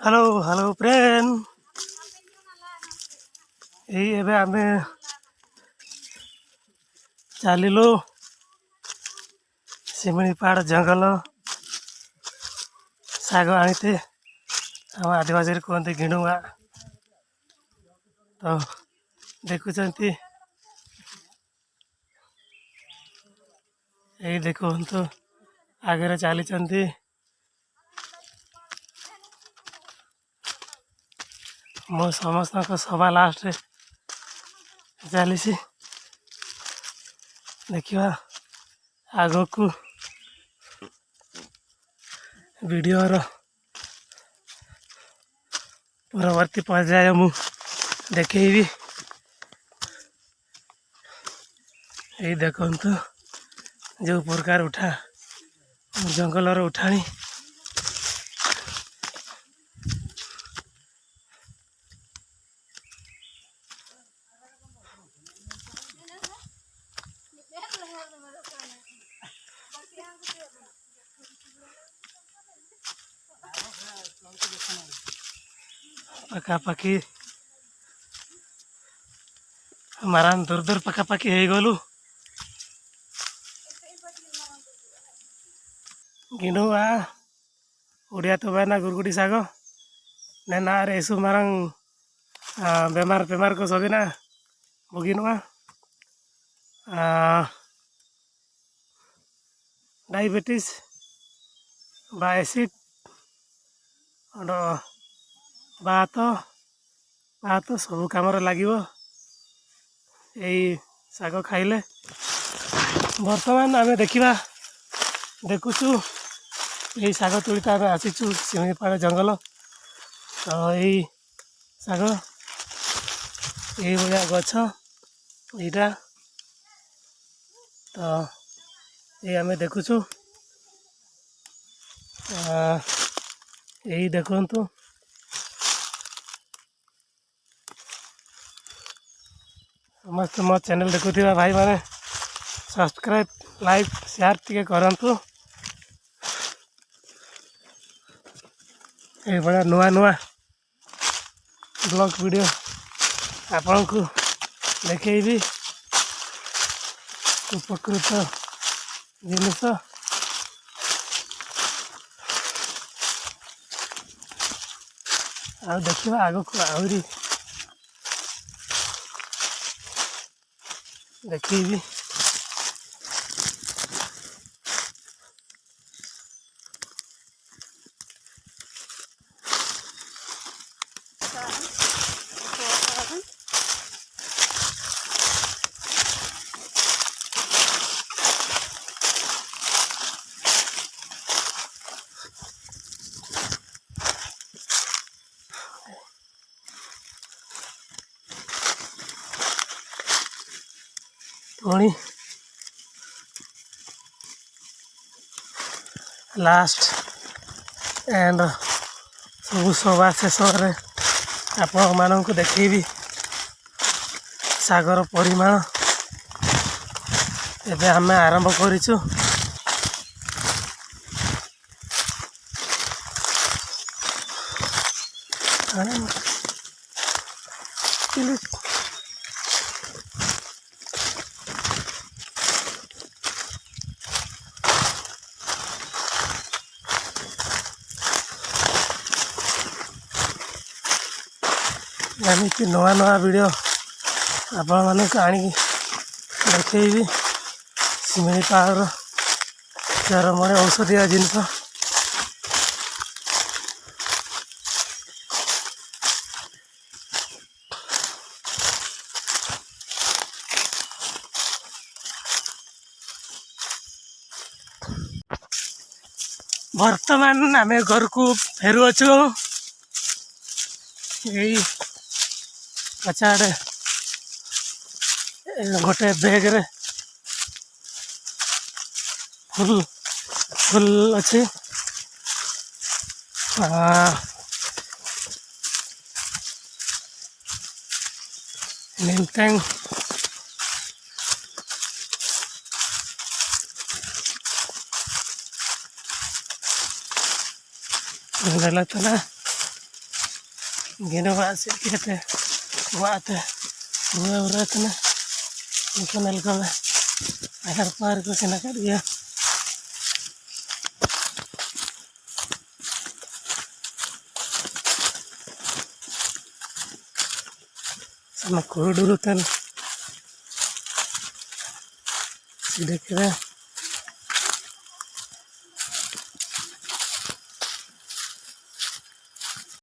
hello hello friend यही एबे आमे चलिलु शिमिलीपाड़ जंगल साग आनीते हम आदिवासी कहते गिणुआ तो देखुंत यही देखु आगे चली मो समस्त सभा लास्ट चली देखा आग को वीडियो परवर्ती पर्याय मु देखेबी यही देखु जो प्रकार उठा जंगलर उठाणी पखापाखि हमारा दूर दूर पखापाखि हो गलु गिणुआ उड़िया तो बना गुरगुटी साग ना रेसु मारंग बेमार बेमार को सबिना बगिनुआ डायबिटीज बा एसिड बात बात सब कम लगे यही साग खाइले बर्तमान आम देखा देखुचु यही साग तुली तो आम आसीचु शिमिलीपाड़ जंगल तो यही साग यही भाया गछ यहाँ तो ये आम देखुचु यही देखु समस्त मो चैनल देखुवा भाई माने सब्सक्राइब लाइक शेयर टी करंतु ये बड़ा नुआ नुआ ब्लॉग वीडियो आपण को देखेबी उपकृत जिनिस आ देखा आग को आहरी देखेबी पुणी लास्ट एंड सब सभा शेष आपण मानक देखेबी सागर परिमाण एबे आमे आरंभ करिछु एमती नुआ नुआ वीडियो आपण मानक आनी देखेबी शिमिलीपाड़ चरमणे औषधीय जिनस वर्तमान आम घर को फेरुअछु यही पछाड़े गोटे बैग रे फुल फुल अच्छे नीमतेंग लगता ना ᱜᱮᱰᱮ ᱚᱲᱟᱜ ᱥᱮᱫ ᱤᱫᱤ ᱠᱟᱛᱮ ᱚᱲᱟᱜ ᱛᱮ ᱨᱩᱣᱟᱹ ᱠᱟᱱᱟ ᱧᱮᱞ ᱠᱚᱢᱮ ᱟᱦᱟᱨ ᱯᱟᱦᱟᱨ ᱠᱚ ᱥᱮᱱ ᱟᱠᱟᱫ ᱜᱮᱭᱟ sama kudu dulu kan sudah kira